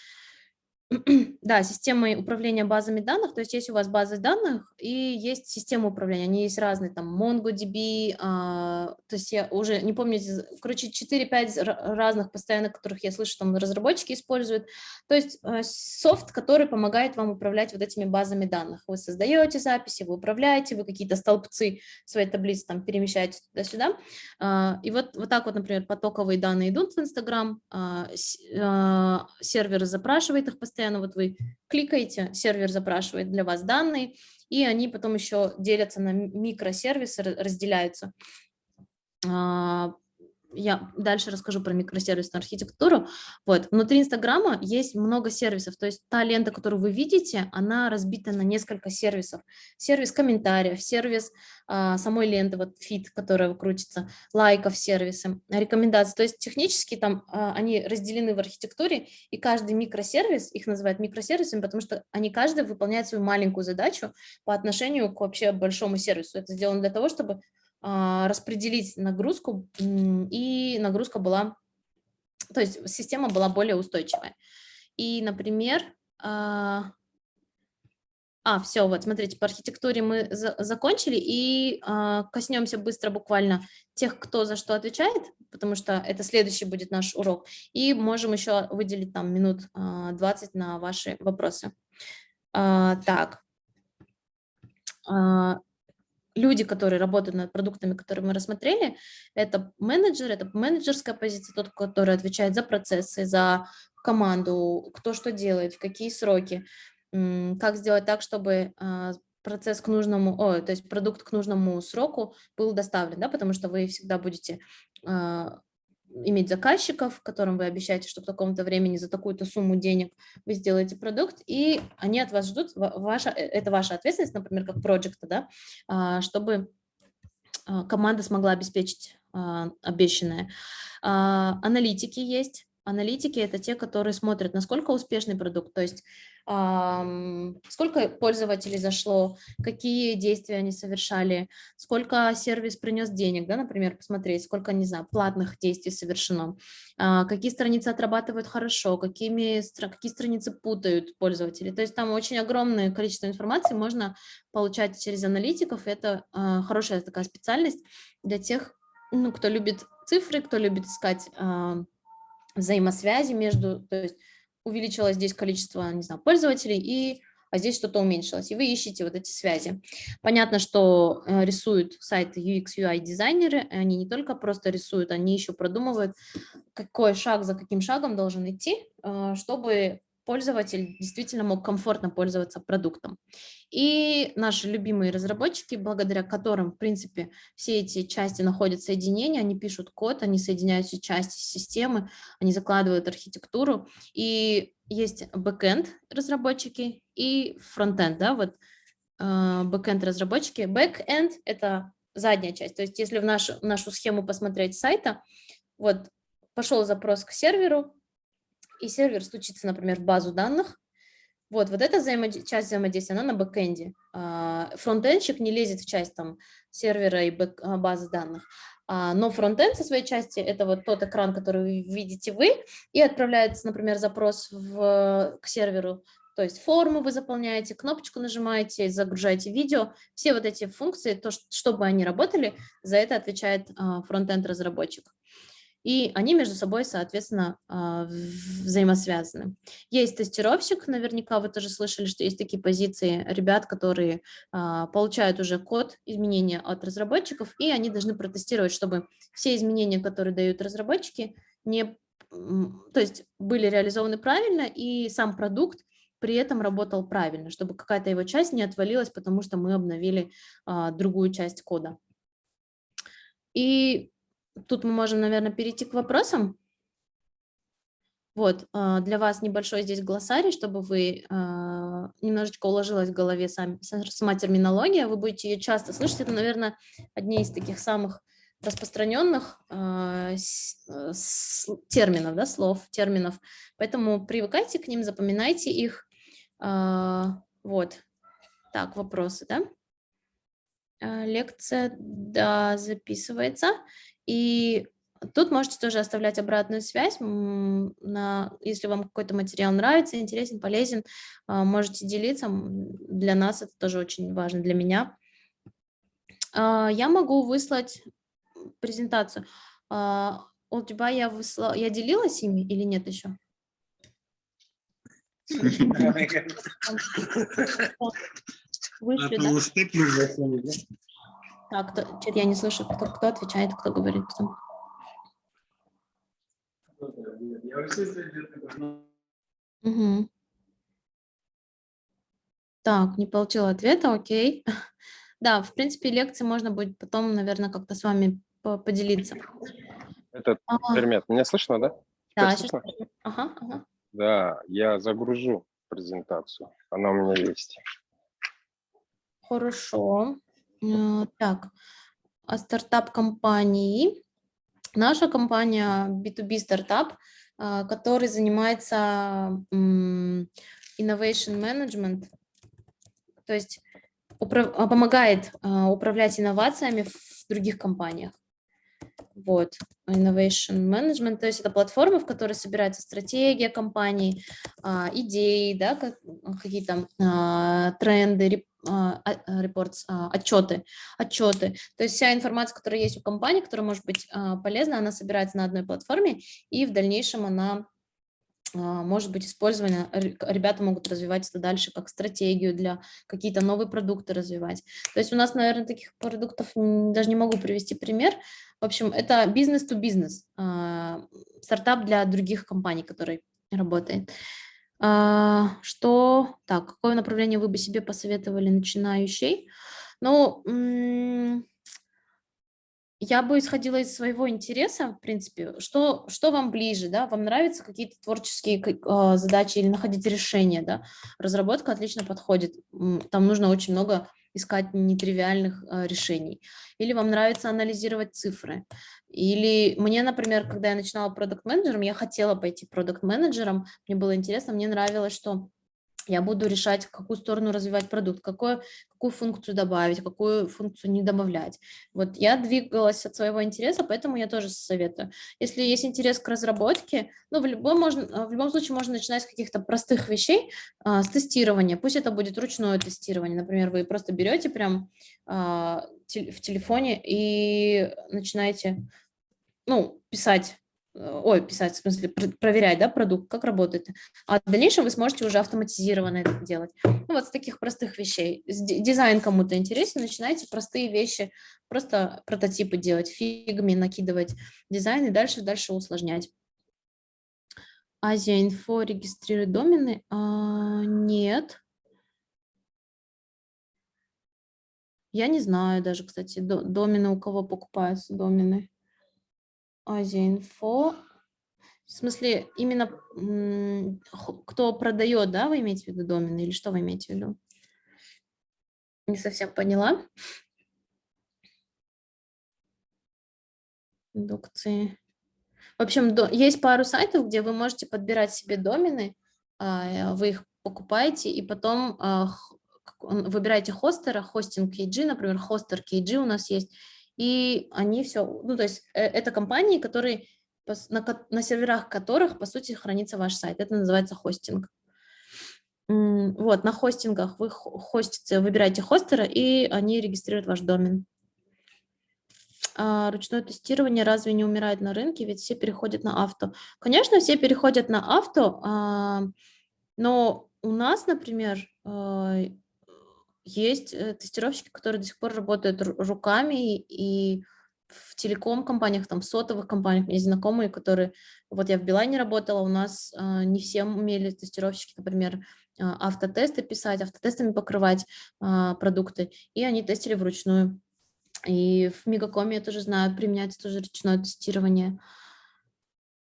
Да, системой управления базами данных, то есть есть у вас базы данных и есть система управления, они есть разные, там MongoDB, то есть я уже не помню, короче, 4-5 разных постоянно, которых я слышу, там разработчики используют, то есть софт, который помогает вам управлять вот этими базами данных. Вы создаете записи, вы управляете, вы какие-то столбцы своей таблицы там перемещаете туда-сюда, и вот так вот, например, потоковые данные идут в Инстаграм, сервер запрашивает их постоянно, вот вы кликаете, сервер запрашивает для вас данные, и они потом еще делятся на микросервисы, разделяются. Я дальше расскажу про микросервисную архитектуру. Вот. Внутри Инстаграма есть много сервисов, то есть та лента, которую вы видите, она разбита на несколько сервисов. Сервис комментариев, сервис самой ленты, вот фид, которая крутится, лайков сервисы, рекомендации. То есть технически там они разделены в архитектуре, и каждый микросервис, их называют микросервисами, потому что они каждый выполняет свою маленькую задачу по отношению к вообще большому сервису. Это сделано для того, чтобы распределить нагрузку, и нагрузка была, то есть система была более устойчивая. И, например, все, вот, смотрите, по архитектуре мы закончили, и коснемся быстро буквально тех, кто за что отвечает, потому что это следующий будет наш урок, и можем еще выделить там минут 20 на ваши вопросы. Так. Люди, которые работают над продуктами, которые мы рассмотрели, это менеджер, это менеджерская позиция, тот, который отвечает за процессы, за команду, кто что делает, в какие сроки, как сделать так, чтобы процесс к нужному, то есть продукт к нужному сроку был доставлен, да, потому что вы всегда будете иметь заказчиков, которым вы обещаете, что в таком-то времени за такую-то сумму денег вы сделаете продукт, и они от вас ждут, это ваша ответственность, например, как проекта, да, чтобы команда смогла обеспечить обещанное. Аналитики есть. Аналитики – это те, которые смотрят, насколько успешный продукт, то есть сколько пользователей зашло, какие действия они совершали, сколько сервис принес денег, да, например, посмотреть, сколько, не знаю, платных действий совершено, какие страницы отрабатывают хорошо, какие страницы путают пользователи. То есть там очень огромное количество информации можно получать через аналитиков. Это хорошая такая специальность для тех, кто любит цифры, кто любит искать взаимосвязи между, то есть увеличилось здесь количество, не знаю, пользователей, а здесь что-то уменьшилось, и вы ищете вот эти связи. Понятно, что рисуют сайты UX, UI дизайнеры, они не только просто рисуют, они еще продумывают, какой шаг за каким шагом должен идти, чтобы пользователь действительно мог комфортно пользоваться продуктом. И наши любимые разработчики, благодаря которым, в принципе, все эти части находят соединения, они пишут код, они соединяют все части системы, они закладывают архитектуру. И есть бэкэнд разработчики и фронтенд, да, вот бэкэнд разработчики. Бэкэнд – это задняя часть, то есть если в нашу схему посмотреть сайта, вот пошел запрос к серверу, и сервер стучится, например, в базу данных. Вот эта часть взаимодействия, она на бэкэнде. Фронтенщик не лезет в часть там сервера и базы данных. Но фронтенд со своей части – это вот тот экран, который видите вы, и отправляется, например, запрос к серверу. То есть форму вы заполняете, кнопочку нажимаете, загружаете видео. Все вот эти функции, чтобы они работали, за это отвечает фронтенд-разработчик. И они между собой, соответственно, взаимосвязаны. Есть тестировщик, наверняка вы тоже слышали, что есть такие позиции ребят, которые получают уже код, изменения от разработчиков, и они должны протестировать, чтобы все изменения, которые дают разработчики, то есть были реализованы правильно, и сам продукт при этом работал правильно, чтобы какая-то его часть не отвалилась, потому что мы обновили другую часть кода. И тут мы можем, наверное, перейти к вопросам. Вот, для вас небольшой здесь глоссарий, чтобы вы немножечко уложилась в голове сама терминология, вы будете ее часто слышать. Это, наверное, одни из таких самых распространенных терминов, да, терминов. Поэтому привыкайте к ним, запоминайте их. Вот, так, вопросы, да? Лекция, да, записывается. И Тут можете тоже оставлять обратную связь, если вам какой-то материал нравится, интересен, полезен, можете делиться. Для нас это тоже очень важно, для меня. Я могу выслать презентацию. У тебя я делилась ими или нет еще? Вышлю, да? Так, чё-то я не слышу, кто отвечает, кто говорит. Кто. Мгм. Так, не получила ответа, окей. Да, в принципе, лекции можно будет потом, наверное, как-то с вами поделиться. Этот А, Пермет, меня слышно, да? Теперь Да, сейчас. слышно? Ага, ага. Да, я загружу презентацию. Она у меня есть. Хорошо. Так, о стартап-компании. Наша компания B2B стартап, который занимается innovation management, то есть помогает управлять инновациями в других компаниях. Вот, innovation management, то есть это платформа, в которой собирается стратегия компании, идеи, да, какие-то тренды, отчеты. То есть вся информация, которая есть у компании, которая может быть полезна, она собирается на одной платформе, и в дальнейшем она может быть использована, ребята могут развивать это дальше как стратегию для какие-то новые продукты развивать. То есть у нас, наверное, таких продуктов даже не могу привести пример. В общем, это бизнес-то-бизнес, стартап для других компаний, который работает. Какое направление вы бы себе посоветовали начинающей? Ну, я бы исходила из своего интереса, в принципе, что вам ближе, да, вам нравятся какие-то творческие задачи или находить решения, да, разработка отлично подходит, там нужно очень много искать нетривиальных решений, или вам нравится анализировать цифры, или мне, например, когда я начинала продакт-менеджером, я хотела пойти продакт-менеджером, мне было интересно, мне нравилось, что я буду решать, в какую сторону развивать продукт, какую функцию добавить, какую функцию не добавлять. Вот я двигалась от своего интереса, поэтому я тоже советую. Если есть интерес к разработке, ну, в любом случае можно начинать с каких-то простых вещей, с тестирования. Пусть это будет ручное тестирование. Например, вы просто берете прям в телефоне и начинаете, ну, писать, в смысле, проверять, да, продукт, как работает. А в дальнейшем вы сможете уже автоматизированно это делать. Ну, вот с таких простых вещей. Дизайн кому-то интересен, начинайте простые вещи, просто прототипы делать, фигме накидывать дизайн и дальше усложнять. Азия Инфо регистрирует домены? Нет. Я не знаю даже, кстати, домены, у кого покупаются домены. Азия Инфо. В смысле, именно кто продает, да, вы имеете в виду домены, или что вы имеете в виду? Не совсем поняла. Индукции. В общем, есть пару сайтов, где вы можете подбирать себе домены, вы их покупаете, и потом выбираете хостера, хостинг KG, например, хостер KG у нас есть, и они все, ну, то есть это компании, которые на серверах которых, по сути, хранится ваш сайт. Это называется хостинг. Вот, на хостингах вы выбираете хостера, и они регистрируют ваш домен. Ручное тестирование разве не умирает на рынке, ведь все переходят на авто? Конечно, все переходят на авто, но у нас, например, есть тестировщики, которые до сих пор работают руками, и в телеком-компаниях, там, в сотовых компаниях есть знакомые, которые... Вот я в Билайне работала, у нас не все умели тестировщики, например, автотесты писать, автотестами покрывать продукты, и они тестили вручную. И в Мегакоме, я тоже знаю, применяется тоже ручное тестирование.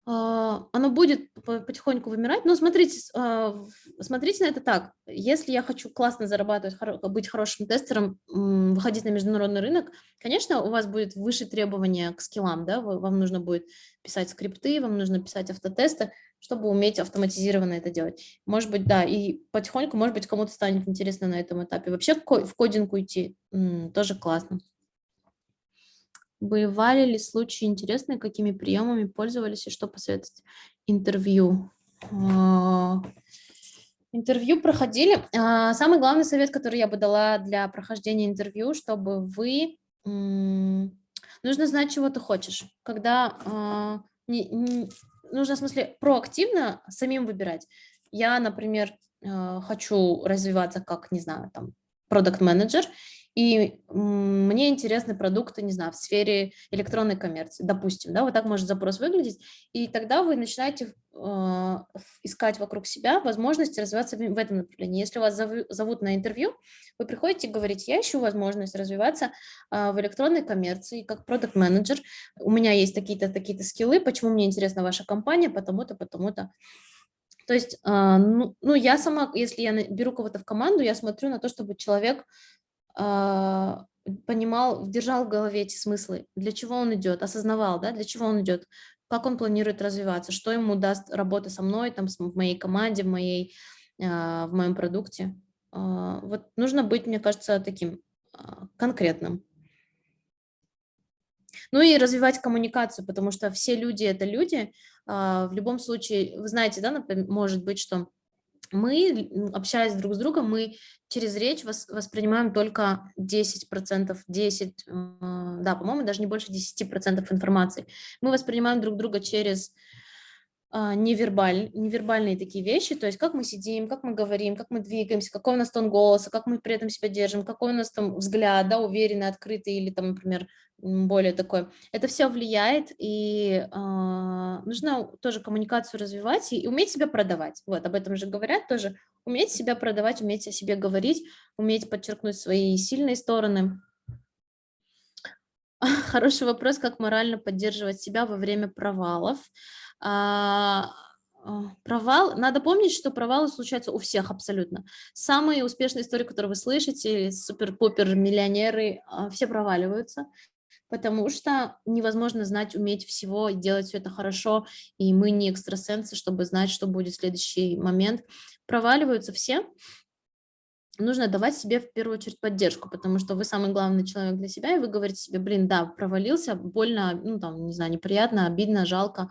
Оно будет потихоньку вымирать, но смотрите на это так. Если я хочу классно зарабатывать, быть хорошим тестером, выходить на международный рынок, конечно, у вас будет выше требования к скиллам, да, вам нужно будет писать скрипты, вам нужно писать автотесты, чтобы уметь автоматизированно это делать. Может быть, да, и потихоньку, может быть, кому-то станет интересно на этом этапе. Вообще в кодинг уйти тоже классно. Бывали ли случаи интересные, какими приемами пользовались и что посоветовать? Интервью. Интервью проходили. Самый главный совет, который я бы дала для прохождения интервью, чтобы вы... Нужно знать, чего ты хочешь. Когда нужно, в смысле, проактивно самим выбирать. Я, например, хочу развиваться как, не знаю, там, продакт-менеджер, и мне интересны продукты, не знаю, в сфере электронной коммерции, допустим, да, вот так может запрос выглядеть, и тогда вы начинаете искать вокруг себя возможности развиваться в этом направлении. Если вас зовут на интервью, вы приходите и говорите, я ищу возможность развиваться в электронной коммерции как продакт-менеджер, у меня есть такие-то, такие-то скиллы, почему мне интересна ваша компания, потому-то, потому-то. То есть, я сама, если я беру кого-то в команду, я смотрю на то, чтобы человек понимал, держал в голове эти смыслы, для чего он идет, осознавал, да, для чего он идет, как он планирует развиваться, что ему даст работа со мной, там, в моей команде, в моем продукте. Вот нужно быть, мне кажется, таким конкретным. Ну и развивать коммуникацию, потому что все люди – это люди. В любом случае, вы знаете, да, может быть, что мы, общаясь друг с другом, мы через речь воспринимаем только 10%, 10, да, по-моему, даже не больше 10% информации. Мы воспринимаем друг друга через невербальные такие вещи, то есть как мы сидим, как мы говорим, как мы двигаемся, какой у нас тон голоса, как мы при этом себя держим, какой у нас там взгляд, да, уверенный, открытый или там, например, более такой. Это все влияет, и нужно тоже коммуникацию развивать и уметь себя продавать. Вот, об этом же говорят тоже. Уметь себя продавать, уметь о себе говорить, уметь подчеркнуть свои сильные стороны. Хороший вопрос, как морально поддерживать себя во время провалов. Провал, надо помнить, что провалы случаются у всех абсолютно. Самые успешные истории, которые вы слышите, супер-пупер миллионеры, все проваливаются, потому что невозможно знать, уметь всего и делать все это хорошо, и мы не экстрасенсы, чтобы знать, что будет в следующий момент. Проваливаются все. Нужно давать себе в первую очередь поддержку, потому что вы самый главный человек для себя, и вы говорите себе, блин, да, провалился, больно, ну, там, не знаю, неприятно, обидно, жалко,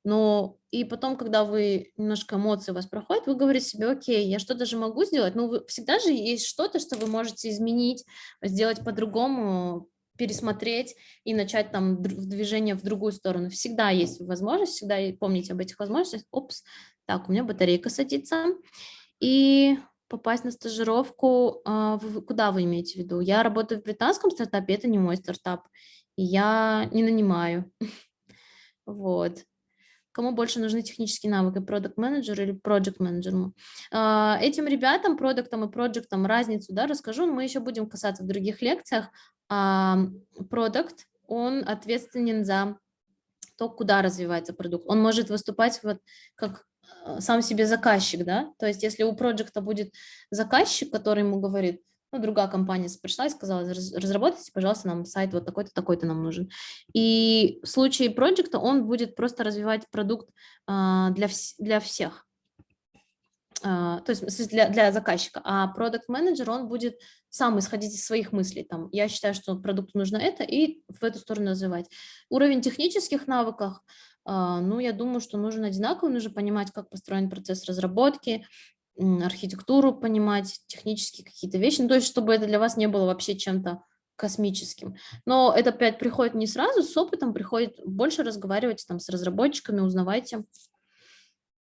но и потом, когда вы немножко эмоции у вас проходят, вы говорите себе, окей, я что-то же могу сделать, ну, всегда же есть что-то, что вы можете изменить, сделать по-другому, пересмотреть и начать там движение в другую сторону. Всегда есть возможность, всегда помните об этих возможностях. Опс, так, у меня батарейка садится. И попасть на стажировку, куда вы имеете в виду? Я работаю в британском стартапе, это не мой стартап, и я не нанимаю. Вот. Кому больше нужны технические навыки, продакт-менеджеру или проект-менеджеру? Этим ребятам, продуктам и проектам разницу, да, расскажу, мы еще будем касаться в других лекциях. Продукт, он ответственен за то, куда развивается продукт. Он может выступать вот как сам себе заказчик, да, то есть если у проекта будет заказчик, который ему говорит, ну, другая компания пришла и сказала, разработайте, пожалуйста, нам сайт вот такой-то, такой-то нам нужен. И в случае проекта он будет просто развивать продукт для всех. То есть в смысле, для заказчика, а продакт-менеджер, он будет сам исходить из своих мыслей, там, я считаю, что продукту нужно это, и в эту сторону развивать. Уровень технических навыков, ну, я думаю, что нужен одинаковый, нужно понимать, как построен процесс разработки, архитектуру понимать, технические какие-то вещи, ну, то есть чтобы это для вас не было вообще чем-то космическим. Но это опять приходит не сразу, с опытом приходит больше разговаривать там с разработчиками, узнавайте.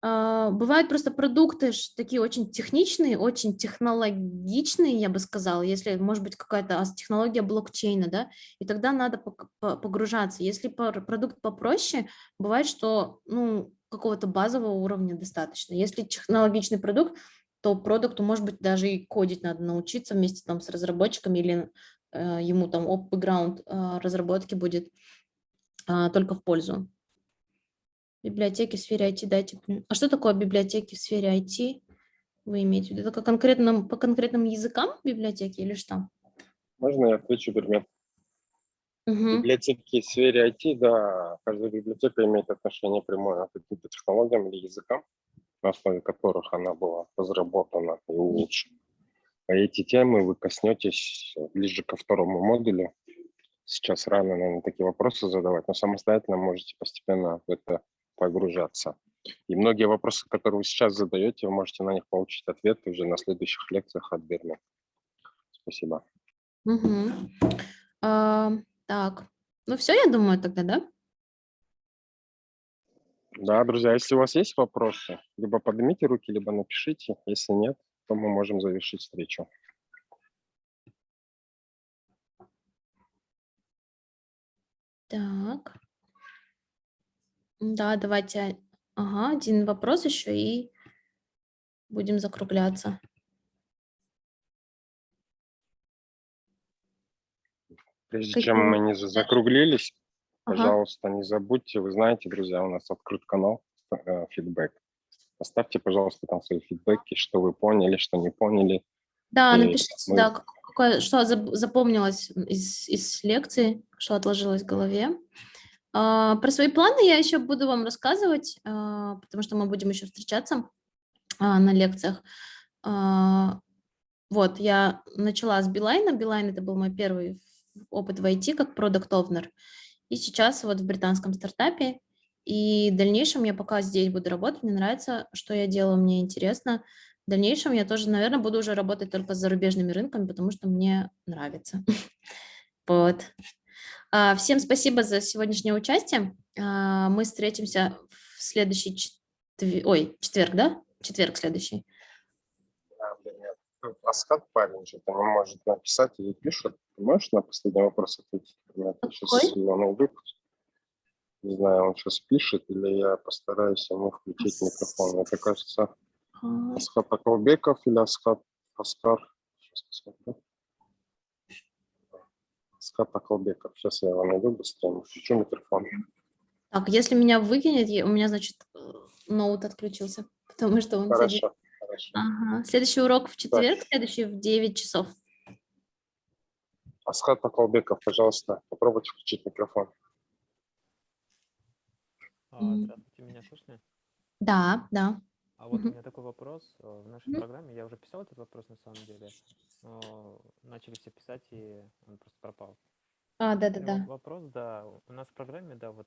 Бывают просто продукты такие очень техничные, очень технологичные, я бы сказала, если, может быть, какая-то технология блокчейна, да, и тогда надо погружаться. Если продукт попроще, бывает, что, ну, какого-то базового уровня достаточно. Если технологичный продукт, то продукту, может быть, даже и кодить надо научиться вместе там с разработчиками, или ему там бэкграунд разработки будет только в пользу. Библиотеки в сфере IT, дайте. А что такое библиотеки в сфере IT? Вы имеете в виду? Это по конкретным языкам библиотеки или что? Можно я отвечу, Бермет? Библиотеки в сфере IT, да, каждая библиотека имеет отношение прямое к каким-то технологиям или языкам, на основе которых она была разработана и улучшена. А эти темы вы коснетесь ближе ко второму модулю. сейчас рано, наверное, такие вопросы задавать, но самостоятельно можете постепенно в это погружаться. И многие вопросы, которые вы сейчас задаете, вы можете на них получить ответы уже на следующих лекциях от Бермет. Спасибо. Мгм. Так, ну все, я думаю, тогда, да? Да, друзья, если у вас есть вопросы, либо поднимите руки, либо напишите. Если нет, то мы можем завершить встречу. Так. Да, давайте. Ага, один вопрос еще и будем закругляться. Прежде Какие чем у мы вас? не закруглились, Ага. пожалуйста, не забудьте, вы знаете, друзья, у нас открыт канал фидбэк. Поставьте, пожалуйста, там свои фидбэки, что вы поняли, что не поняли. Да, И напишите, мы, да, что запомнилось из лекции, что отложилось в голове. Про свои планы я еще буду вам рассказывать, потому что мы будем еще встречаться на лекциях. Вот, я начала с Билайна. Билайн — это был мой первый опыт в IT как продакт овнер. И сейчас вот в британском стартапе. И в дальнейшем я пока здесь буду работать, мне нравится, что я делаю, мне интересно. В дальнейшем я тоже, наверное, буду уже работать только с зарубежными рынками, потому что мне нравится. Вот. Всем спасибо за сегодняшнее участие. Мы встретимся в следующий четверг, да? Четверг следующий. Аскат парень что-то не может написать или пишет. Ты можешь на последний вопрос ответить? Я сейчас Какой? его найду. Не знаю, он сейчас пишет или я постараюсь ему включить микрофон. Это, кажется, Асхат Акалбеков или Аскар. Сейчас посмотрю. Аскат Акалбеков. Сейчас я его найду быстрее. Включу микрофон. Так, если меня выкинет, у меня, значит, ноут отключился, потому что он садится. Хорошо, хорошо. Ага. Следующий урок в Так, четверг, следующий в 9 часов. Асхат Акалбеков, пожалуйста, попробуйте включить микрофон. Здравствуйте, меня слышно? Да, да. А вот у меня такой вопрос. В нашей Мгм. программе, я уже писал этот вопрос на самом деле, но начали все писать, и он просто пропал. У меня Да-да-да. вопрос, да, у нас в программе, да, вот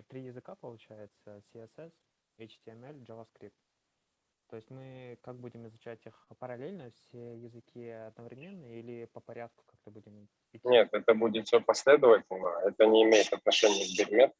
3 языка получается: CSS, HTML, JavaScript. То есть мы как будем изучать их параллельно, все языки одновременно, или по порядку как-то будем идти? Нет, это будет все последовательно. Это не имеет отношения к Бермет.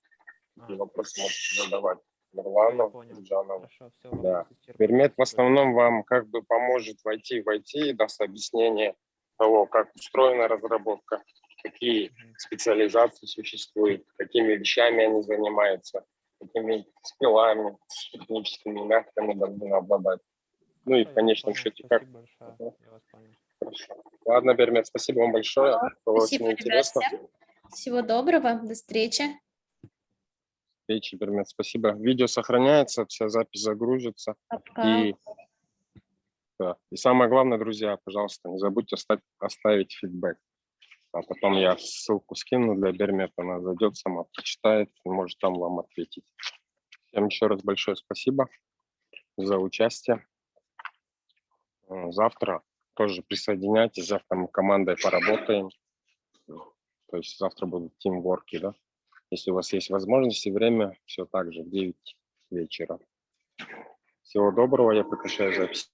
Такие А, вопросы можете задавать я Нурлану, понял. Джанову. Хорошо, все, Да. вопрос исчерпан. Бермет в Спасибо. основном вам как бы поможет войти в IT, даст объяснение того, как устроена разработка, какие Мгм. специализации существуют, какими вещами они занимаются, какими скиллами техническими, мягкими должны обладать. Ну и в Хорошо, я вас конечном понял. счете как. Спасибо большое. Ага, Я вас понял. хорошо. Ладно, Бермет, спасибо вам большое. Было Спасибо, очень ребят, интересно. всем. Всего доброго. До встречи. Встречи, Бермет, спасибо. Видео сохраняется, вся запись загрузится. Пока. И, да. И самое главное, друзья, пожалуйста, не забудьте оставить фидбэк. А потом я ссылку скину для Бермета, она зайдет сама, прочитает и может там вам ответить. Всем еще раз большое спасибо за участие. Завтра тоже присоединяйтесь, завтра мы командой поработаем. То есть завтра будут тимворки, да. Если у вас есть возможность и время, все так же в 9 вечера. Всего доброго, я прекращаю запись.